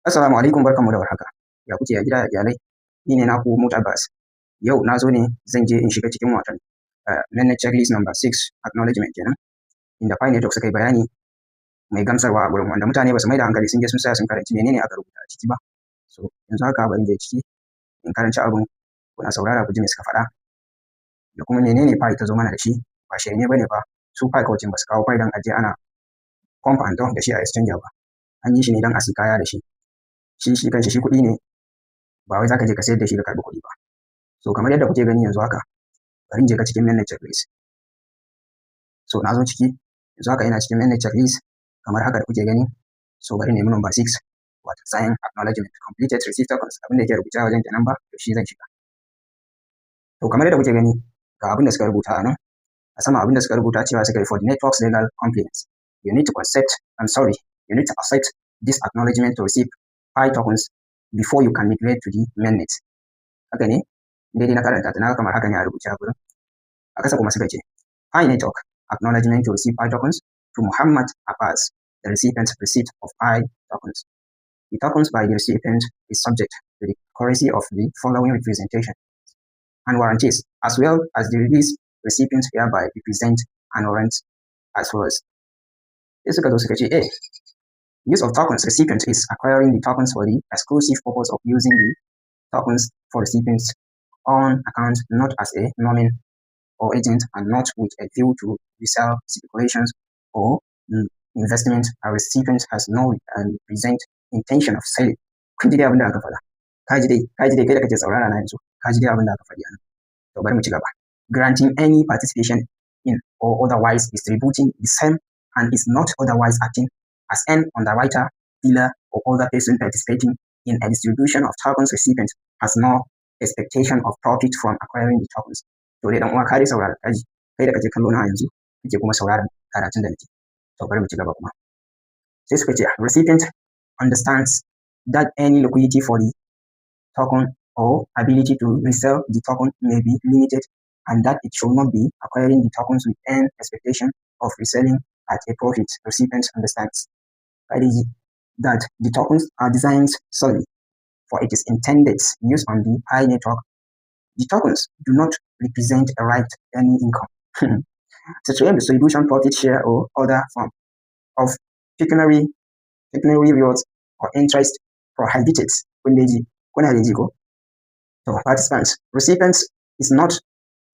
Assalamu alaikum, barkanmu da warhaka. Ya kuke ya gida ya iyalai? Ni ne naku 𝕃𝕀𝕊𝕋𝔼𝑐𝔽𝕌𝕃𝕐. Yau na zo ne zan je in shiga cikin watan 𝕃𝕃𝕐 checklist number 6 acknowledgement kenan, inda 𝕃 suka yi bayani mai gamsarwa a gurin, wanda mutane ba su mai da hankali sun je sun tsaya sun karanci menene aka rubuta a ciki ba. So yanzu haka bari in je ciki in karanci abin, kuna saurara ku ji me suka faɗa da kuma menene 𝕃 ta zo mana da shi. Ba shirme bane ba, su 𝕃 coaching ba su kawo 𝕃 don aje ana pump and dump da shi a exchanger ba. An yi shi ne don a siyi kaya da shi. Shi kanshi shi kuɗi ne, ba wai za ka je ka sayar da shi ka karɓi kuɗi ba. So kamar yadda kuke gani yanzu haka, bari in je ka cikin 𝕃𝕃𝕐 checklist. So na zo ciki, yanzu haka ina cikin 𝕃𝕃𝕐 checklist kamar haka da kuke gani. So bari nemi number 6 wato sign acknowledgement completed receipt tokens, abin da yake rubuce a wajen kenan ba, to shi zan shiga. To kamar yadda kuke gani ga abin da suka rubuta a nan, a sama abin da suka rubuta cewa suka yi for the network's legal compliance, you need to accept this acknowledgement to receive 𝕃 tokens before you can migrate to the mainnet. Haka ne? Daidai na karanta ta, na kamar haka ne a rubuce a gurin. A ƙasa kuma suka ce 𝕃 network acknowledgement to receive 𝕃 tokens to Muhammad Abbas, the recipient receipt of 𝕃 tokens. The tokens by the recipient is subject to the accuracy of the following representation and warranties, as well as the release recipient hereby represent and warrant as follows. Sai suka zo suka ce use of tokens recipient is acquiring the tokens for the exclusive purpose of using the tokens for recipient's own account, not as a nomin or agent, and not with a view to resell, speculations, or investment. A recipient has no present intention of selling. Kun ji dai abin da aka faɗa. Ka ji dai kai da kake saurara na yanzu. Ka ji dai abin da aka faɗi a nan. To bari mu ci gaba. Granting any participation in or otherwise distributing the same and is not otherwise acting as an underwriter, dealer, or other person participating in a distribution of tokens recipient has no expectation of profit from acquiring the tokens. To dai dan uwa ka dai saurara kaji, kai da kake kallo na yanzu kake kuma sauraron karatun da nake. To bari mu ci gaba kuma. Sai suka ce recipient understands that any liquidity for the token or ability to resell the token may be limited, and that it should not be acquiring the tokens with an expectation of reselling at a profit. Recipient understands that the tokens are designed solely for its intended use on the 𝕃 network. The tokens do not represent a right to any income, security distribution, profit share, or other form of pecuniary rewards or interest prohibited. So participants, recipients is not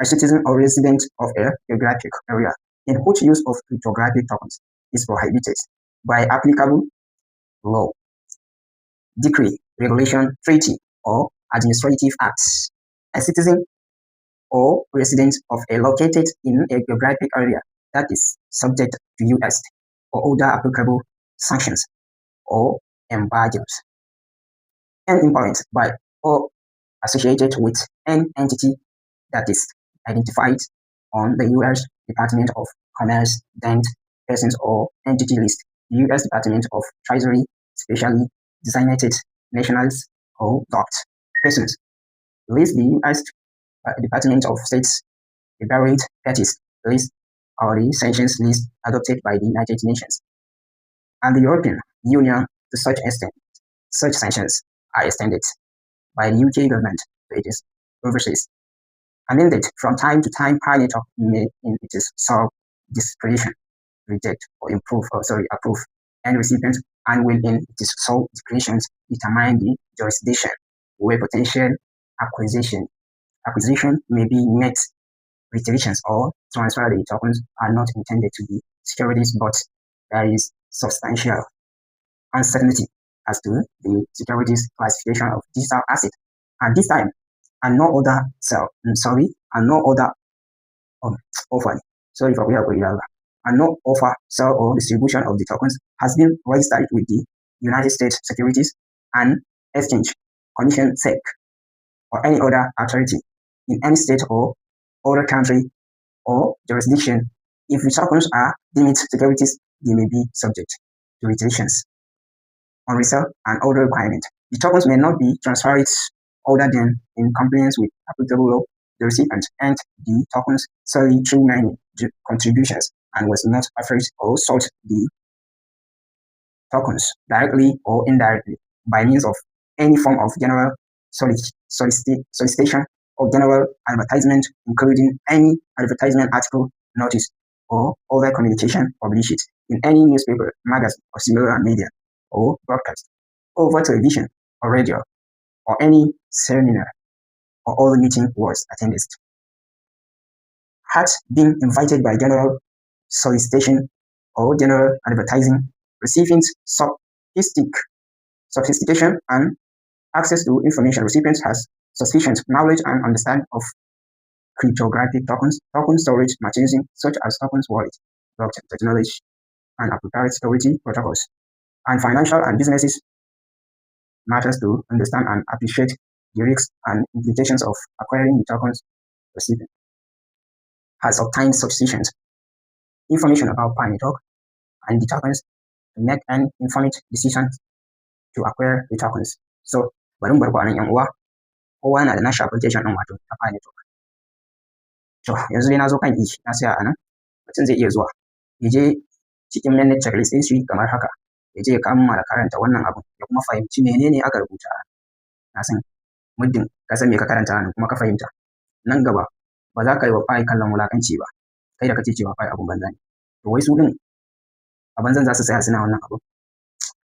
a citizen or resident of a geographic area in which use of cryptographic tokens is prohibited by applicable law, decree, regulation, treaty, or administrative acts. A citizen or resident of a located in a geographic area that is subject to US or other applicable sanctions or embargoes, and employed by or associated with an entity that is identified on the US Department of Commerce named persons or entity list, the US Department of Treasury specially designated nationals or docked persons list, the US Department of State's separate parties list, or the sanctions list adopted by the United Nations and the European Union. To such extent, such sanctions are extended by the UK government to its overseas. Amended from time to time, 𝕃 network may, in its sole discretion, reject or approve any recipient, and will in its sole discretion determine the jurisdiction where potential acquisition may be met. Retentions or transfer the tokens are not intended to be securities, but there is substantial uncertainty as to the securities classification of digital asset at this time, and no other offer. Sorry for and no offer, sale, or distribution of the tokens has been registered with the United States Securities and Exchange Commission (SEC) or any other authority in any state or other country or jurisdiction. If the tokens are deemed securities, they may be subject to restrictions on resale and other requirements. The tokens may not be transferred other than in compliance with applicable law. The recipient earned the tokens solely through mining contributions and was not offered or sold the tokens directly or indirectly. by means of any form of general solicitation or general advertisement, including any advertisement article, notice, or other communication published in any newspaper, magazine, or similar media, or broadcast, over television or radio, or any seminar or other meeting was attended. Had been invited by general solicitation or general advertising, recipients sophistication and access to information. Recipients has sufficient knowledge and understanding of cryptographic token storage mechanisms such as tokens wallet, blockchain technology, and appropriate security protocols, and financial and businesses matters to understand and appreciate the risks and implications of acquiring the tokens recipient has obtained sufficient information about Pi network and the tokens to make an informed decision to acquire the tokens. So bari mu bar ku anan yan uwa, kowa yana da nashi application din wato ta Pi network. To yanzu dai na zo kan na tsaya anan, mutum zai iya zuwa ya je cikin mainnet checklist din shi kamar haka, ya je ya kammala karanta wannan abun ya kuma fahimci menene aka rubuta. Na san muddin ka san me ka karanta nan kuma ka fahimta, nan gaba ba za ka yi wa Pi kallon wulakanci ba, kai da kace cewa Pi abun banza ne. To wai su din a banzan za su tsaya suna wannan abu?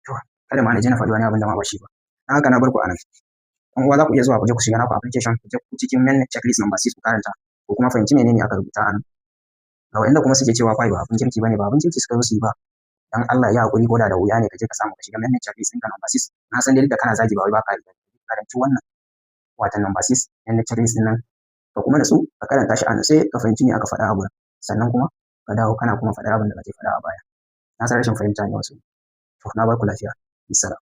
To kada ma na je na faɗi wani abin da ma ba shi ba. Dan haka na bar ku anan. Dan uwa za ku iya zuwa ku je ku shiga naku application, ku je ku cikin mainnet checklist number 6 ku karanta, ko kuma fahimci menene aka rubuta a nan. Ga wanda kuma suke cewa Pi ba abin kirki bane, ba abin kirki suka zo su yi ba. Dan Allah ya hakuri, ko da wuya ne ka je ka samu ka shiga mainnet checklist ɗinka number 6. Na san dai da kana zagi ba wai ba ka karanci wannan watan number 6 mainnet checklist ɗin nan, ka kuma da su ka karanta shi a natse ka fahimci me aka faɗa a gurin, sannan kuma ka dawo kana kuma faɗar abin da kake faɗa a baya. Na san rashin fahimta ne wasu. To na bar ku lafiya. Bisalam.